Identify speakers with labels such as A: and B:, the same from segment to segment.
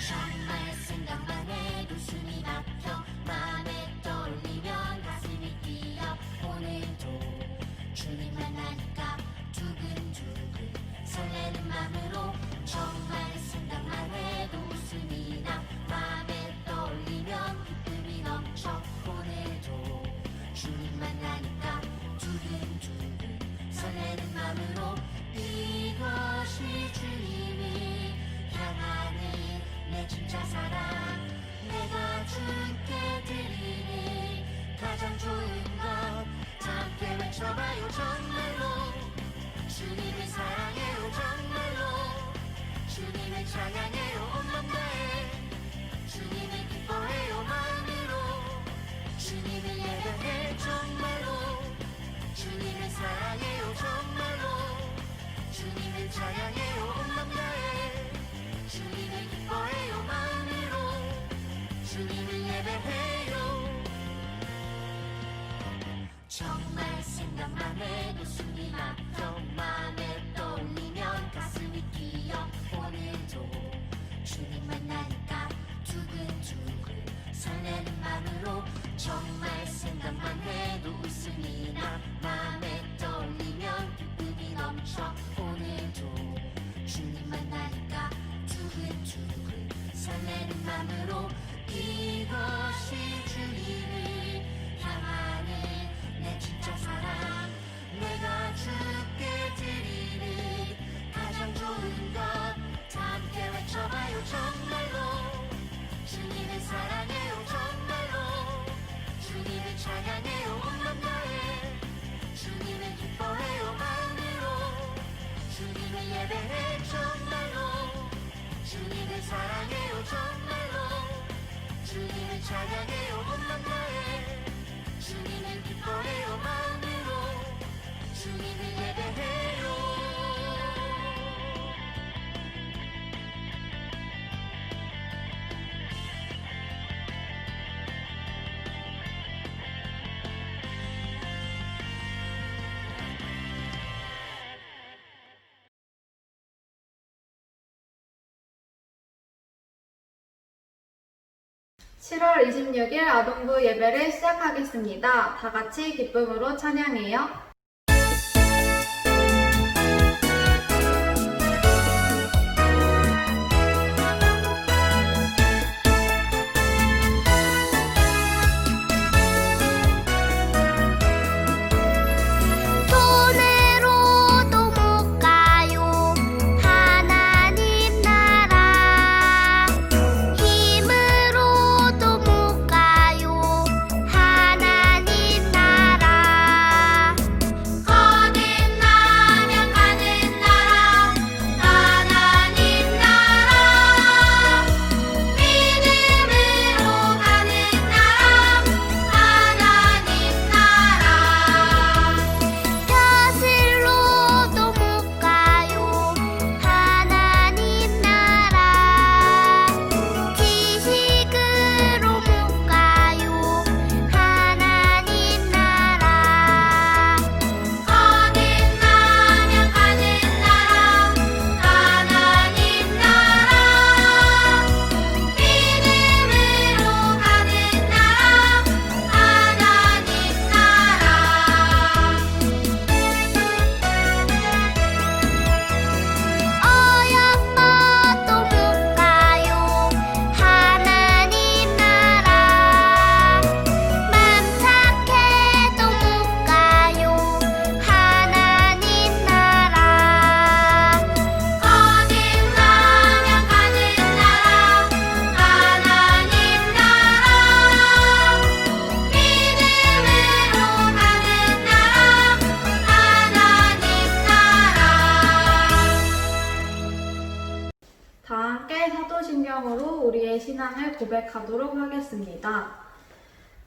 A: 정말 생각만 해도 숨이 막혀 맘에 떠올리면 가슴이 뛰어 오늘도 주님 만나니까 두근두근 설레는 맘으로 정말 생각만 해도 웃음이 나 맘에 떠올리면 기쁨이 넘쳐 오늘도 주님 만나니까 두근두근 설레는 맘으로 이것이 주님이 향하는 내 진짜 사랑 내가 주께 드리는 가장 좋은 것 함께 외쳐봐요 정말로 주님을 사랑해요 정말로 주님을 찬양해요 온 맘 다해 주님을 기뻐해요 마음으로 주님을 예배해 정말로 주님을 사랑해요 정말로 주님을 찬양해요 온 맘 다해 주님을 기뻐해요 마음으로 주님을 예배해요 정말 생각만 해도 숨이 막혀 맘에 떠올리면 가슴이 뛰어 오늘도 주님 만나니까 두근두근 설레는 맘으로 정말 생각만 해도 웃음이 나 맘에 떠올리면 기쁨이 넘쳐 오늘도 주님 만나니까 두근두근 설레는 맘으로 이것이 주님을 향하는 내 진짜 사랑 내가 주께 드리는 가장 좋은 것 함께 외쳐봐요 정말로 주님을 사랑해요 정말로 주님을 찬양해요 온 맘 다해 주님을 기뻐해요 마음으로 주님을 예배해 정말로 주님을 사랑해요 정말로 주님을 찬양해요 온 맘 다해 주님을 기뻐해요 마음으로 주님을 예배해요
B: 7월 26일 아동부 예배를 시작하겠습니다. 다 같이 기쁨으로 찬양해요. 사도신경으로 우리의 신앙을 고백하도록 하겠습니다.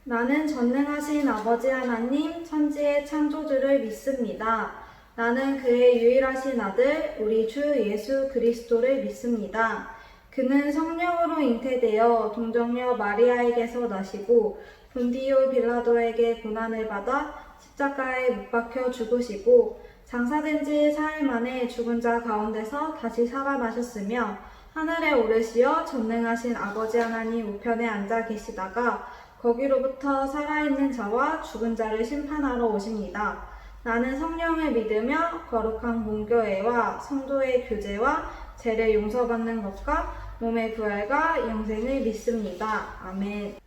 B: 나는 전능하신 아버지 하나님, 천지의 창조주를 믿습니다. 나는 그의 유일하신 아들, 우리 주 예수 그리스도를 믿습니다. 그는 성령으로 잉태되어 동정녀 마리아에게서 나시고 본디오 빌라도에게 고난을 받아 십자가에 못 박혀 죽으시고 장사된 지 사흘 만에 죽은 자 가운데서 다시 살아나셨으며 하늘에 오르시어 전능하신 아버지 하나님 우편에 앉아 계시다가 거기로부터 살아있는 자와 죽은 자를 심판하러 오십니다. 나는 성령을 믿으며 거룩한 공교회와 성도의 교제와 죄를 용서받는 것과 몸의 부활과 영생을 믿습니다. 아멘.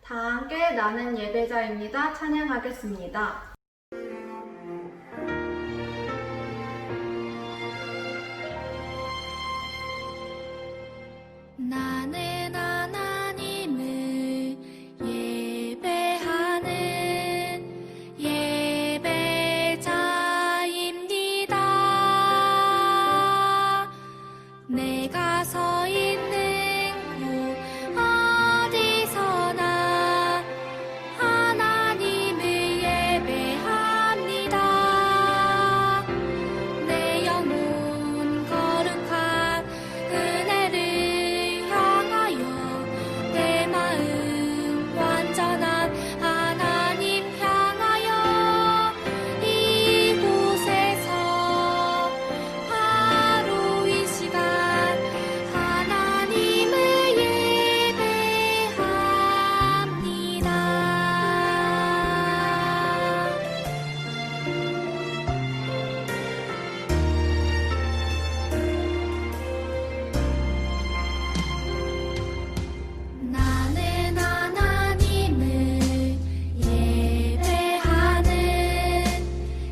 B: 다 함께 나는 예배자입니다. 찬양하겠습니다.
A: 나는 하나님을 예배하는 예배자입니다. 내가 서 있는 곳 어디서나 하나님을 예배합니다. 내 영혼 거룩한 은혜를 향하여 내 마음 완전한 하나님 향하여 이곳에서 바로 이 시간 하나님을 예배합니다. 나는 하나님을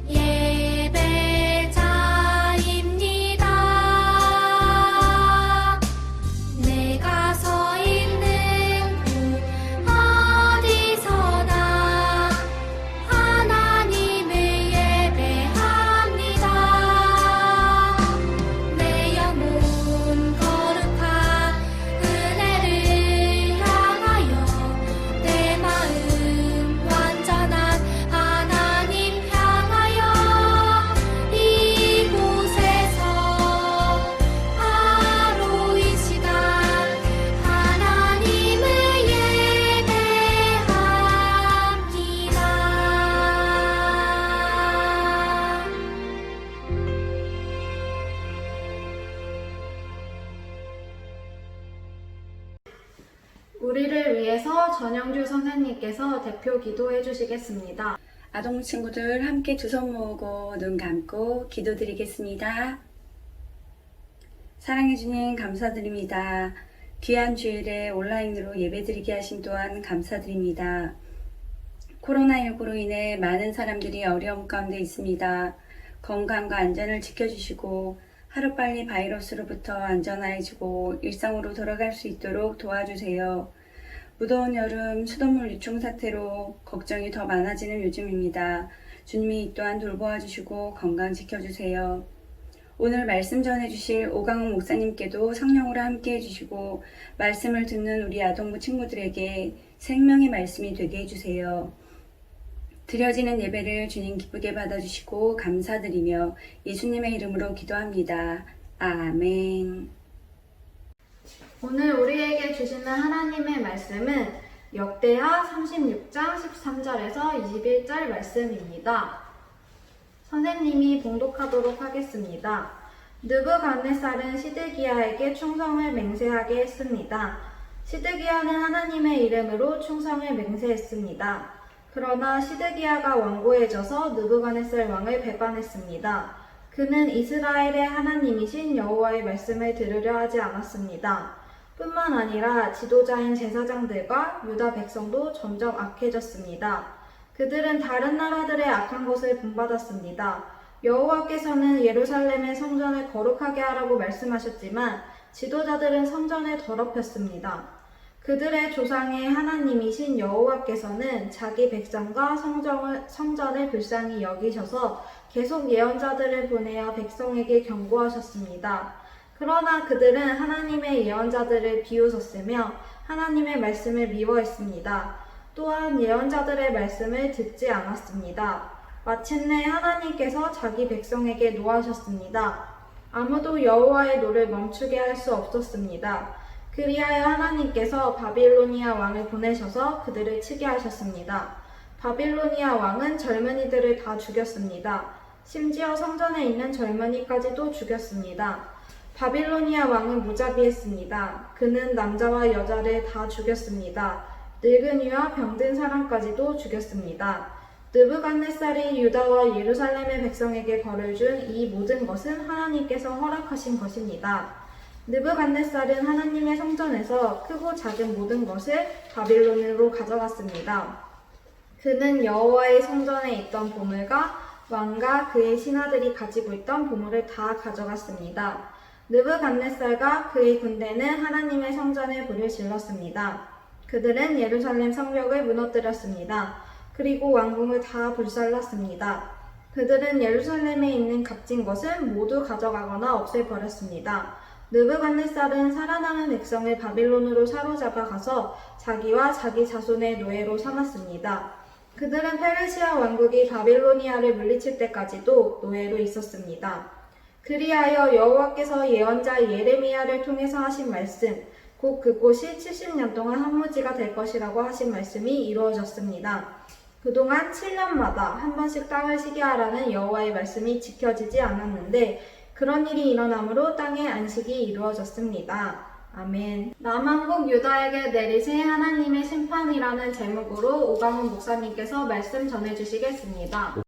A: 예배하는 예배자입니다. 내가 서 있는 곳 어디서나 하나님을 예배합니다. 내 영혼 거룩한 은혜를 향하여 내 마음 완전한 하나님 향하여 이곳에서 바로 이 시간 하나님을 예배합니다.
B: 우리를 위해서 전영주 선생님께서 대표 기도해 주시겠습니다.
C: 아동 친구들 함께 두 손 모으고 눈 감고 기도드리겠습니다. 사랑해 주님 감사드립니다. 귀한 주일에 온라인으로 예배드리게 하신 또한 감사드립니다. 코로나19로 인해 많은 사람들이 어려움 가운데 있습니다. 건강과 안전을 지켜주시고 하루빨리 바이러스로부터 안전해지고 일상으로 돌아갈 수 있도록 도와주세요. 무더운 여름 수돗물 유충 사태로 걱정이 더 많아지는 요즘입니다. 주님이 이 또한 돌보아 주시고 건강 지켜주세요. 오늘 말씀 전해주실 오강훈 목사님께도 성령으로 함께 해주시고 말씀을 듣는 우리 아동부 친구들에게 생명의 말씀이 되게 해주세요. 드려지는 예배를 주님 기쁘게 받아주시고 감사드리며 예수님의 이름으로 기도합니다. 아멘.
B: 오늘 우리에게 주시는 하나님의 말씀은 역대하 36장 13절에서 21절 말씀입니다. 선생님이 봉독하도록 하겠습니다. 느부갓네살은 시드기야에게 충성을 맹세하게 했습니다. 시드기야는 하나님의 이름으로 충성을 맹세했습니다. 그러나 시드기야가 완고해져서 느부갓네살 왕을 배반했습니다. 그는 이스라엘의 하나님이신 여호와의 말씀을 들으려 하지 않았습니다. 뿐만 아니라 지도자인 제사장들과 유다 백성도 점점 악해졌습니다. 그들은 다른 나라들의 악한 것을 본받았습니다. 여호와께서는 예루살렘의 성전을 거룩하게 하라고 말씀하셨지만 지도자들은 성전을 더럽혔습니다. 그들의 조상의 하나님이신 여호와께서는 자기 백성과 성전을 불쌍히 여기셔서 계속 예언자들을 보내어 백성에게 경고하셨습니다. 그러나 그들은 하나님의 예언자들을 비웃었으며 하나님의 말씀을 미워했습니다. 또한 예언자들의 말씀을 듣지 않았습니다. 마침내 하나님께서 자기 백성에게 노하셨습니다. 아무도 여호와의 노를 멈추게 할 수 없었습니다. 그리하여 하나님께서 바빌로니아 왕을 보내셔서 그들을 치게 하셨습니다. 바빌로니아 왕은 젊은이들을 다 죽였습니다. 심지어 성전에 있는 젊은이까지도 죽였습니다. 바빌로니아 왕은 무자비했습니다. 그는 남자와 여자를 다 죽였습니다. 늙은이와 병든 사람까지도 죽였습니다. 느부갓네살이 유다와 예루살렘의 백성에게 벌을 준 이 모든 것은 하나님께서 허락하신 것입니다. 느부갓네살은 하나님의 성전에서 크고 작은 모든 것을 바빌론으로 가져갔습니다. 그는 여호와의 성전에 있던 보물과 왕과 그의 신하들이 가지고 있던 보물을 다 가져갔습니다. 느부갓네살과 그의 군대는 하나님의 성전에 불을 질렀습니다. 그들은 예루살렘 성벽을 무너뜨렸습니다. 그리고 왕궁을 다 불살랐습니다. 그들은 예루살렘에 있는 값진 것은 모두 가져가거나 없애버렸습니다. 느부갓네살은 살아남은 백성을 바빌론으로 사로잡아 가서 자기와 자기 자손의 노예로 삼았습니다. 그들은 페르시아 왕국이 바빌로니아를 물리칠 때까지도 노예로 있었습니다. 그리하여 여호와께서 예언자 예레미야를 통해서 하신 말씀, 곧 그곳이 70년 동안 황무지가 될 것이라고 하신 말씀이 이루어졌습니다. 그동안 7년마다 한 번씩 땅을 쉬게 하라는 여호와의 말씀이 지켜지지 않았는데 그런 일이 일어나므로 땅의 안식이 이루어졌습니다. 아멘. 남한국 유다에게 내리신 하나님의 심판이라는 제목으로 오강훈 목사님께서 말씀 전해주시겠습니다.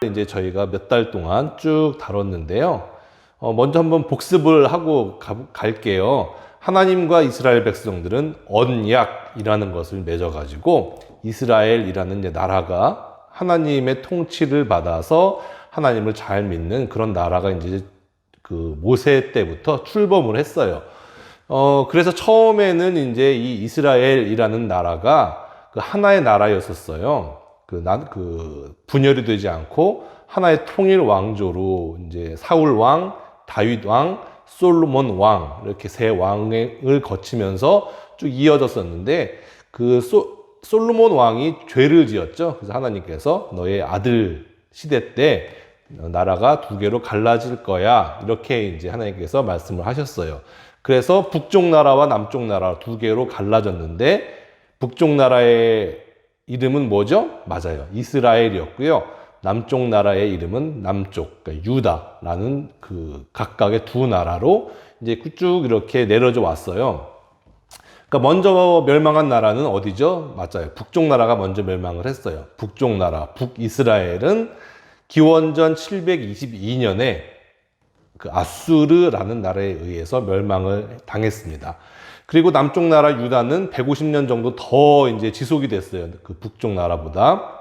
D: 이제 저희가 몇 달 동안 쭉 다뤘는데요. 먼저 한번 복습을 하고 갈게요. 하나님과 이스라엘 백성들은 언약이라는 것을 맺어가지고 이스라엘이라는 이제 나라가 하나님의 통치를 받아서 하나님을 잘 믿는 그런 나라가 이제 그 모세 때부터 출범을 했어요. 그래서 처음에는 이제 이 이스라엘이라는 나라가 그 하나의 나라였었어요. 분열이 되지 않고 하나의 통일 왕조로 이제 사울 왕, 다윗 왕, 솔로몬 왕 이렇게 세 왕을 거치면서 쭉 이어졌었는데 그 솔로몬 왕이 죄를 지었죠. 그래서 하나님께서 너의 아들 시대 때 나라가 두 개로 갈라질 거야 이렇게 이제 하나님께서 말씀을 하셨어요. 그래서 북쪽 나라와 남쪽 나라 두 개로 갈라졌는데 북쪽 나라의 이름은 뭐죠? 맞아요. 이스라엘이었고요. 남쪽 나라의 이름은 남쪽, 그러니까 유다라는 그 각각의 두 나라로 이제 쭉 이렇게 내려져 왔어요. 그러니까 먼저 멸망한 나라는 어디죠? 맞아요. 북쪽 나라가 먼저 멸망을 했어요. 북쪽 나라, 북이스라엘은 기원전 722년에 그 아수르라는 나라에 의해서 멸망을 당했습니다. 그리고 남쪽 나라 유다는 150년 정도 더 이제 지속이 됐어요. 그 북쪽 나라보다.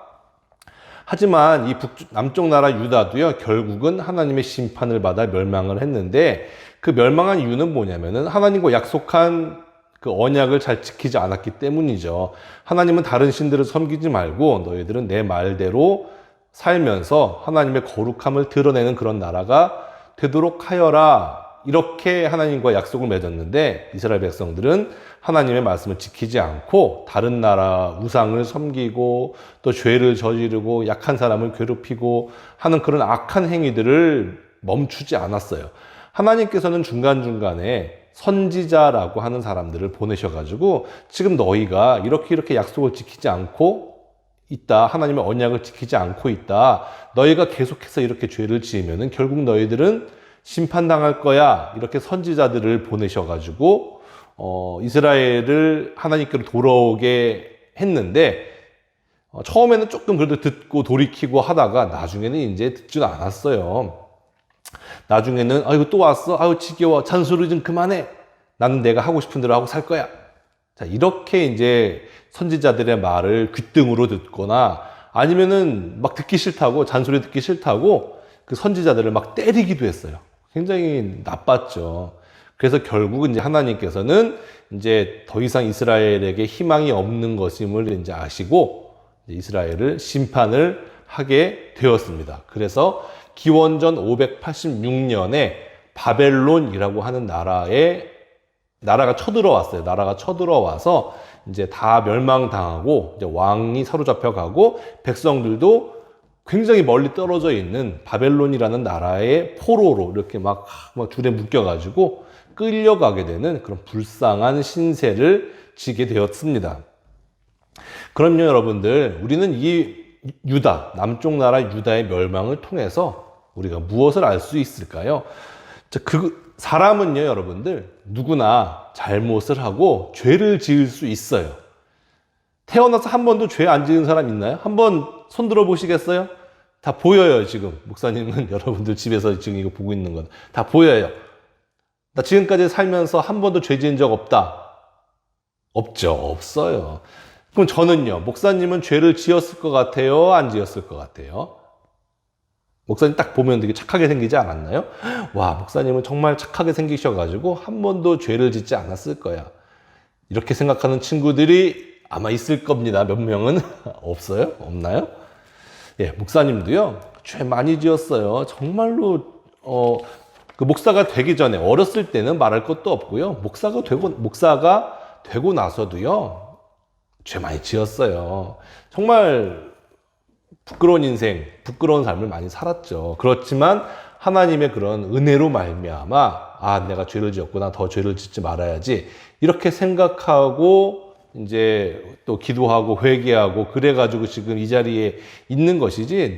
D: 하지만 이 남쪽 나라 유다도요, 결국은 하나님의 심판을 받아 멸망을 했는데 그 멸망한 이유는 뭐냐면은 하나님과 약속한 그 언약을 잘 지키지 않았기 때문이죠. 하나님은 다른 신들을 섬기지 말고 너희들은 내 말대로 살면서 하나님의 거룩함을 드러내는 그런 나라가 되도록 하여라. 이렇게 하나님과 약속을 맺었는데 이스라엘 백성들은 하나님의 말씀을 지키지 않고 다른 나라 우상을 섬기고 또 죄를 저지르고 약한 사람을 괴롭히고 하는 그런 악한 행위들을 멈추지 않았어요. 하나님께서는 중간중간에 선지자라고 하는 사람들을 보내셔가지고 지금 너희가 이렇게 약속을 지키지 않고 있다. 하나님의 언약을 지키지 않고 있다. 너희가 계속해서 이렇게 죄를 지으면은 결국 너희들은 심판당할 거야. 이렇게 선지자들을 보내셔가지고 이스라엘을 하나님께로 돌아오게 했는데 처음에는 조금 그래도 듣고 돌이키고 하다가 나중에는 이제 듣지도 않았어요. 나중에는 아이고 또 왔어. 아유 지겨워. 잔소리 좀 그만해. 나는 내가 하고 싶은 대로 하고 살 거야. 자, 이렇게 이제 선지자들의 말을 귓등으로 듣거나 아니면은 막 듣기 싫다고 잔소리 듣기 싫다고 그 선지자들을 막 때리기도 했어요. 굉장히 나빴죠. 그래서 결국은 이제 하나님께서는 이제 더 이상 이스라엘에게 희망이 없는 것임을 이제 아시고 이스라엘을 심판을 하게 되었습니다. 그래서 기원전 586년에 바벨론이라고 하는 나라가 쳐들어왔어요. 나라가 쳐들어와서 이제 다 멸망당하고 이제 왕이 사로잡혀 가고 백성들도 굉장히 멀리 떨어져 있는 바벨론이라는 나라의 포로로 이렇게 막 줄에 묶여가지고 끌려가게 되는 그런 불쌍한 신세를 지게 되었습니다. 그럼요, 여러분들. 우리는 이 유다, 남쪽 나라 유다의 멸망을 통해서 우리가 무엇을 알 수 있을까요? 사람은요, 여러분들, 누구나 잘못을 하고 죄를 지을 수 있어요. 태어나서 한 번도 죄 안 지은 사람 있나요? 한번 손 들어 보시겠어요? 다 보여요, 지금. 목사님은 여러분들 집에서 지금 이거 보고 있는 건 다 보여요. 나 지금까지 살면서 한 번도 죄 지은 적 없다. 없죠. 없어요. 그럼 저는요, 목사님은 죄를 지었을 것 같아요? 안 지었을 것 같아요? 목사님 딱 보면 되게 착하게 생기지 않았나요? 와, 목사님은 정말 착하게 생기셔가지고 한 번도 죄를 짓지 않았을 거야. 이렇게 생각하는 친구들이 아마 있을 겁니다. 몇 명은? 없어요? 없나요? 예, 목사님도요, 죄 많이 지었어요. 정말로, 그 목사가 되기 전에, 어렸을 때는 말할 것도 없고요. 목사가 되고 나서도요, 죄 많이 지었어요. 정말 부끄러운 인생, 부끄러운 삶을 많이 살았죠. 그렇지만 하나님의 그런 은혜로 말미암아, 아, 내가 죄를 지었구나, 더 죄를 짓지 말아야지, 이렇게 생각하고 이제 또 기도하고 회개하고 그래가지고 지금 이 자리에 있는 것이지,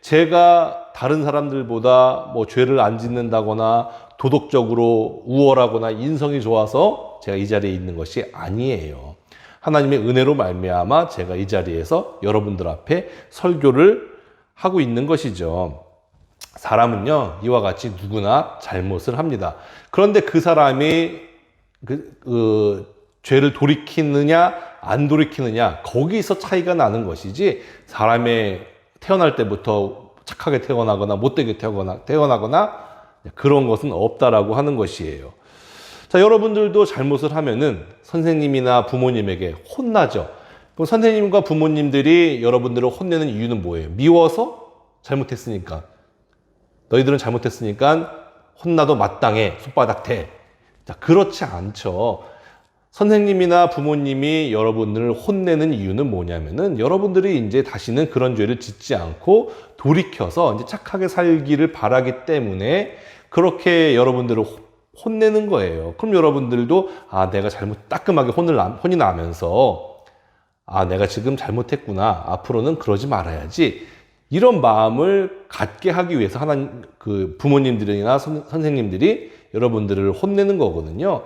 D: 제가 다른 사람들보다 뭐 죄를 안 짓는다거나 도덕적으로 우월하거나 인성이 좋아서 제가 이 자리에 있는 것이 아니에요. 하나님의 은혜로 말미암아 제가 이 자리에서 여러분들 앞에 설교를 하고 있는 것이죠. 사람은요, 이와 같이 누구나 잘못을 합니다. 그런데 그 사람이 죄를 돌이키느냐 안 돌이키느냐, 거기서 차이가 나는 것이지, 사람의 태어날 때부터 착하게 태어나거나 못되게 태어나거나 그런 것은 없다라고 하는 것이에요. 자, 여러분들도 잘못을 하면은 선생님이나 부모님에게 혼나죠. 그럼 선생님과 부모님들이 여러분들을 혼내는 이유는 뭐예요? 미워서? 잘못했으니까. 너희들은 잘못했으니까 혼나도 마땅해. 손바닥 대. 자, 그렇지 않죠. 선생님이나 부모님이 여러분들을 혼내는 이유는 뭐냐면은, 여러분들이 이제 다시는 그런 죄를 짓지 않고 돌이켜서 이제 착하게 살기를 바라기 때문에 그렇게 여러분들을 혼내는 거예요. 그럼 여러분들도, 아, 내가 따끔하게 혼이 나면서, 아, 내가 지금 잘못했구나, 앞으로는 그러지 말아야지, 이런 마음을 갖게 하기 위해서 부모님들이나 선생님들이 여러분들을 혼내는 거거든요.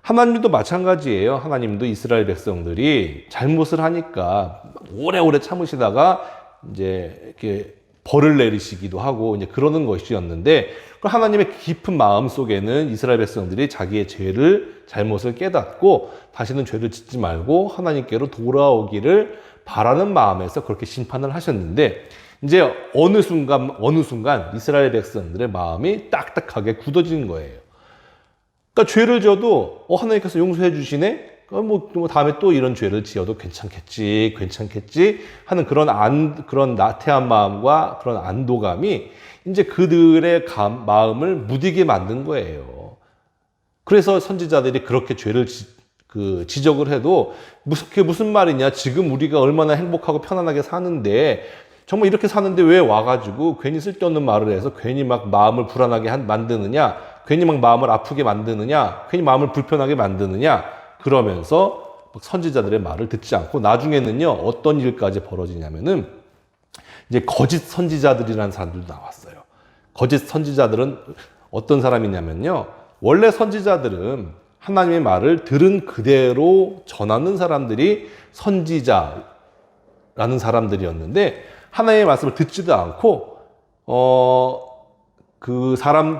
D: 하나님도 마찬가지예요. 하나님도 이스라엘 백성들이 잘못을 하니까 오래오래 참으시다가 이제 이렇게 벌을 내리시기도 하고 이제 그러는 것이었는데, 하나님의 깊은 마음 속에는 이스라엘 백성들이 자기의 잘못을 깨닫고 다시는 죄를 짓지 말고 하나님께로 돌아오기를 바라는 마음에서 그렇게 심판을 하셨는데, 이제 어느 순간 이스라엘 백성들의 마음이 딱딱하게 굳어지는 거예요. 그러니까 죄를 지어도 하나님께서 용서해 주시네? 뭐 다음에 또 이런 죄를 지어도 괜찮겠지 하는 그런 나태한 마음과 그런 안도감이 이제 그들의 마음을 무디게 만든 거예요. 그래서 선지자들이 그렇게 죄를 지적을 해도 그게 무슨 말이냐? 지금 우리가 얼마나 행복하고 편안하게 사는데, 정말 이렇게 사는데 왜 와가지고 괜히 쓸데없는 말을 해서 괜히 막 마음을 불안하게 만드느냐? 괜히 막 마음을 아프게 만드느냐? 괜히 마음을 불편하게 만드느냐? 그러면서 선지자들의 말을 듣지 않고, 나중에는요, 어떤 일까지 벌어지냐면은 이제 거짓 선지자들이라는 사람들도 나왔어요. 거짓 선지자들은 어떤 사람이냐면요, 원래 선지자들은 하나님의 말을 들은 그대로 전하는 사람들이 선지자라는 사람들이었는데, 하나님의 말씀을 듣지도 않고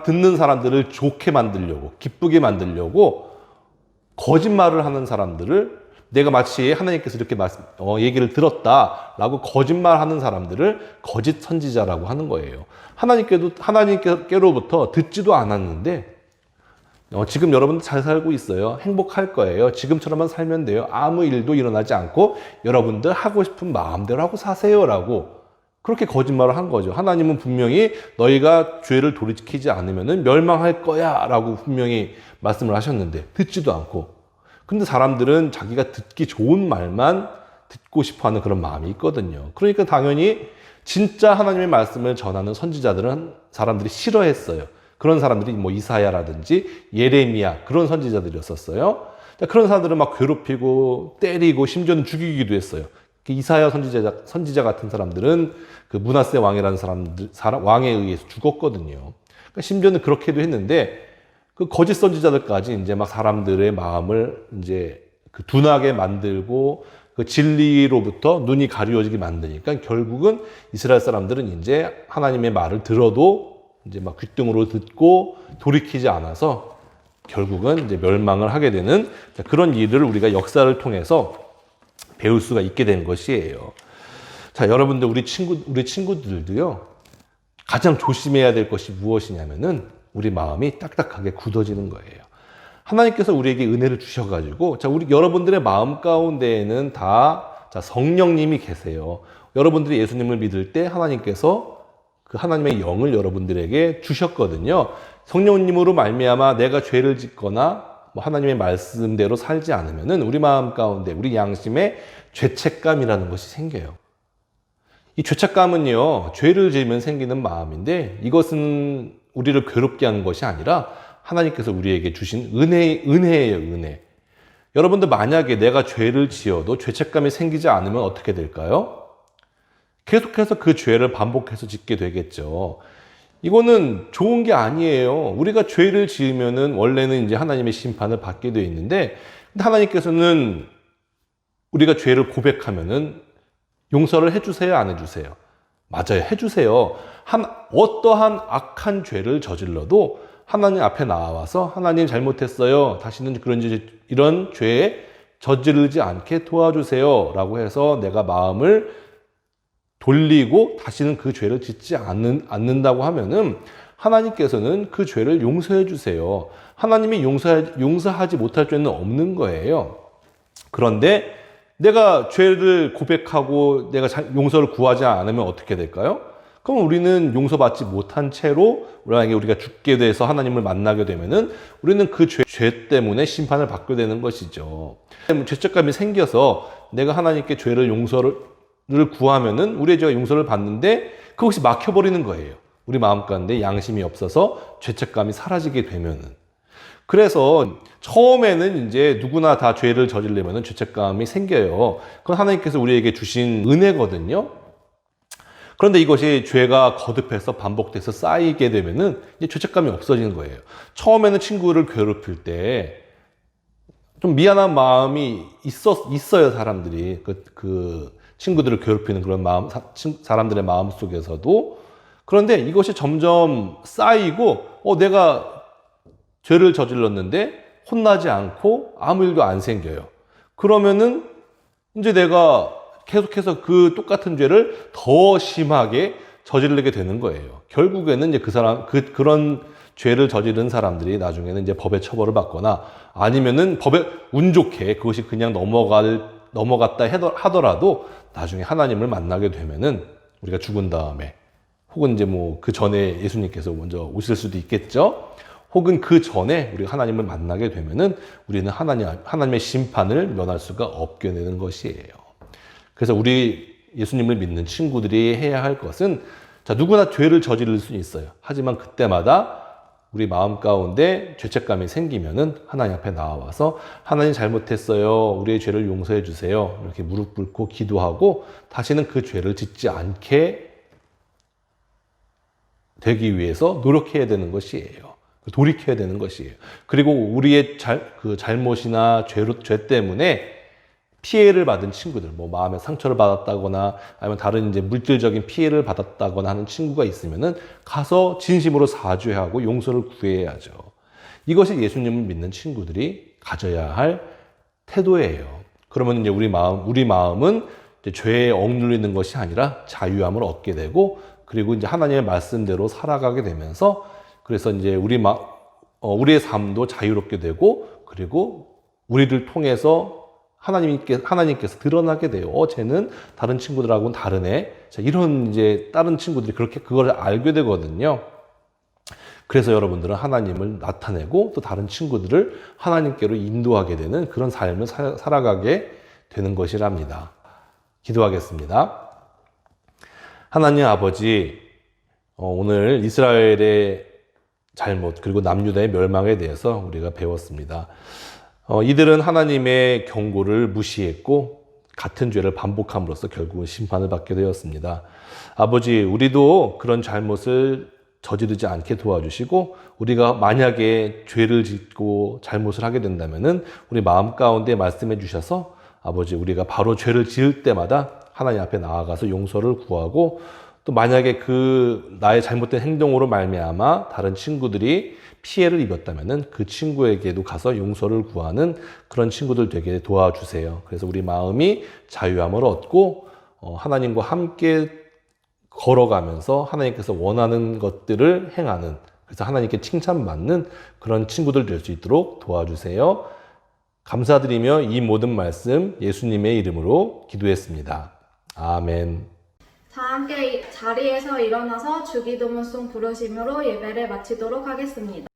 D: 듣는 사람들을 좋게 만들려고, 기쁘게 만들려고 거짓말을 하는 사람들을, 내가 마치 하나님께서 이렇게 얘기를 들었다라고 거짓말하는 사람들을 거짓 선지자라고 하는 거예요. 하나님께로부터 듣지도 않았는데, 지금 여러분들 잘 살고 있어요. 행복할 거예요. 지금처럼만 살면 돼요. 아무 일도 일어나지 않고 여러분들 하고 싶은 마음대로 하고 사세요라고 그렇게 거짓말을 한 거죠. 하나님은 분명히 너희가 죄를 돌이키지 않으면 멸망할 거야 라고 분명히 말씀을 하셨는데 듣지도 않고, 근데 사람들은 자기가 듣기 좋은 말만 듣고 싶어하는 그런 마음이 있거든요. 그러니까 당연히 진짜 하나님의 말씀을 전하는 선지자들은 사람들이 싫어했어요. 그런 사람들이 뭐 이사야라든지 예레미야, 그런 선지자들이었었어요. 그런 사람들은 막 괴롭히고 때리고 심지어는 죽이기도 했어요. 이사야 선지자 같은 사람들은 그 므낫세 왕이라는 왕에 의해서 죽었거든요. 그러니까 심지어는 그렇게도 했는데 그 거짓 선지자들까지 이제 막 사람들의 마음을 이제 그 둔하게 만들고 그 진리로부터 눈이 가리워지게 만드니까 결국은 이스라엘 사람들은 이제 하나님의 말을 들어도 이제 막 귓등으로 듣고 돌이키지 않아서 결국은 이제 멸망을 하게 되는 그런 일을 우리가 역사를 통해서 배울 수가 있게 된 것이에요. 자, 여러분들 우리 친구들도요. 가장 조심해야 될 것이 무엇이냐면은 우리 마음이 딱딱하게 굳어지는 거예요. 하나님께서 우리에게 은혜를 주셔가지고 자, 여러분들의 마음 가운데에는 다 성령님이 계세요. 여러분들이 예수님을 믿을 때 하나님께서 그 하나님의 영을 여러분들에게 주셨거든요. 성령님으로 말미암아 내가 죄를 짓거나 하나님의 말씀대로 살지 않으면은 우리 마음 가운데 우리 양심에 죄책감이라는 것이 생겨요. 이 죄책감은요, 죄를 지으면 생기는 마음인데 이것은 우리를 괴롭게 하는 것이 아니라 하나님께서 우리에게 주신 은혜예요, 은혜. 여러분들 만약에 내가 죄를 지어도 죄책감이 생기지 않으면 어떻게 될까요? 계속해서 그 죄를 반복해서 짓게 되겠죠. 이거는 좋은 게 아니에요. 우리가 죄를 지으면은 원래는 이제 하나님의 심판을 받게 되어 있는데 하나님께서는 우리가 죄를 고백하면은 용서를 해주세요, 안 해주세요? 맞아요, 해주세요. 어떠한 악한 죄를 저질러도 하나님 앞에 나와서 하나님 잘못했어요. 다시는 이런 죄에 저지르지 않게 도와주세요. 라고 해서 내가 마음을 돌리고 다시는 그 죄를 짓지 않는다고 하면은 하나님께서는 그 죄를 용서해 주세요. 하나님이 용서하지 못할 죄는 없는 거예요. 그런데 내가 죄를 고백하고 내가 용서를 구하지 않으면 어떻게 될까요? 그럼 우리는 용서받지 못한 채로 만약에 우리가 죽게 돼서 하나님을 만나게 되면은 우리는 그 죄 때문에 심판을 받게 되는 것이죠. 죄책감이 생겨서 내가 하나님께 용서를 구하면은 우리의 죄가 용서를 받는데 그것이 막혀버리는 거예요. 우리 마음 가운데 양심이 없어서 죄책감이 사라지게 되면은. 그래서 처음에는 이제 누구나 다 죄를 저지르면은 죄책감이 생겨요. 그건 하나님께서 우리에게 주신 은혜거든요. 그런데 이것이 죄가 거듭해서 반복돼서 쌓이게 되면은 이제 죄책감이 없어지는 거예요. 처음에는 친구를 괴롭힐 때 좀 미안한 마음이 있어요, 사람들이. 그 친구들을 괴롭히는 그런 사람들의 마음 속에서도. 그런데 이것이 점점 쌓이고, 내가 죄를 저질렀는데 혼나지 않고 아무 일도 안 생겨요. 그러면은 이제 내가 계속해서 그 똑같은 죄를 더 심하게 저지르게 되는 거예요. 결국에는 이제 그런 죄를 저지른 사람들이 나중에는 이제 법의 처벌을 받거나 아니면은 운 좋게 그것이 그냥 넘어갔다 하더라도 나중에 하나님을 만나게 되면은 우리가 죽은 다음에 혹은 이제 그 전에 예수님께서 먼저 오실 수도 있겠죠. 혹은 그 전에 우리가 하나님을 만나게 되면은 우리는 하나님의 심판을 면할 수가 없게 되는 것이에요. 그래서 우리 예수님을 믿는 친구들이 해야 할 것은 누구나 죄를 저지를 수는 있어요. 하지만 그때마다 우리 마음 가운데 죄책감이 생기면은 하나님 앞에 나와서 하나님 잘못했어요. 우리의 죄를 용서해 주세요. 이렇게 무릎 꿇고 기도하고 다시는 그 죄를 짓지 않게 되기 위해서 노력해야 되는 것이에요. 돌이켜야 되는 것이에요. 그리고 우리의 잘못이나 죄 때문에 피해를 받은 친구들, 마음에 상처를 받았다거나 아니면 다른 이제 물질적인 피해를 받았다거나 하는 친구가 있으면은 가서 진심으로 사죄하고 용서를 구해야죠. 이것이 예수님을 믿는 친구들이 가져야 할 태도예요. 그러면 이제 우리 마음은 이제 죄에 억눌리는 것이 아니라 자유함을 얻게 되고 그리고 이제 하나님의 말씀대로 살아가게 되면서 그래서 이제 우리의 삶도 자유롭게 되고 그리고 우리를 통해서 하나님께서 드러나게 돼요. 쟤는 다른 친구들하고는 다르네. 자, 이런 이제 다른 친구들이 그걸 알게 되거든요. 그래서 여러분들은 하나님을 나타내고 또 다른 친구들을 하나님께로 인도하게 되는 그런 삶을 살아가게 되는 것이랍니다. 기도하겠습니다. 하나님 아버지, 오늘 이스라엘의 잘못 그리고 남유다의 멸망에 대해서 우리가 배웠습니다. 이들은 하나님의 경고를 무시했고 같은 죄를 반복함으로써 결국은 심판을 받게 되었습니다. 아버지, 우리도 그런 잘못을 저지르지 않게 도와주시고 우리가 만약에 죄를 짓고 잘못을 하게 된다면은 우리 마음 가운데 말씀해 주셔서 아버지, 우리가 바로 죄를 지을 때마다 하나님 앞에 나아가서 용서를 구하고 또 만약에 그 나의 잘못된 행동으로 말미암아 다른 친구들이 피해를 입었다면은 그 친구에게도 가서 용서를 구하는 그런 친구들 되게 도와주세요. 그래서 우리 마음이 자유함을 얻고 하나님과 함께 걸어가면서 하나님께서 원하는 것들을 행하는, 그래서 하나님께 칭찬받는 그런 친구들 될 수 있도록 도와주세요. 감사드리며 이 모든 말씀 예수님의 이름으로 기도했습니다. 아멘.
B: 다 함께 자리에서 일어나서 주기도문송 부르심으로 예배를 마치도록 하겠습니다.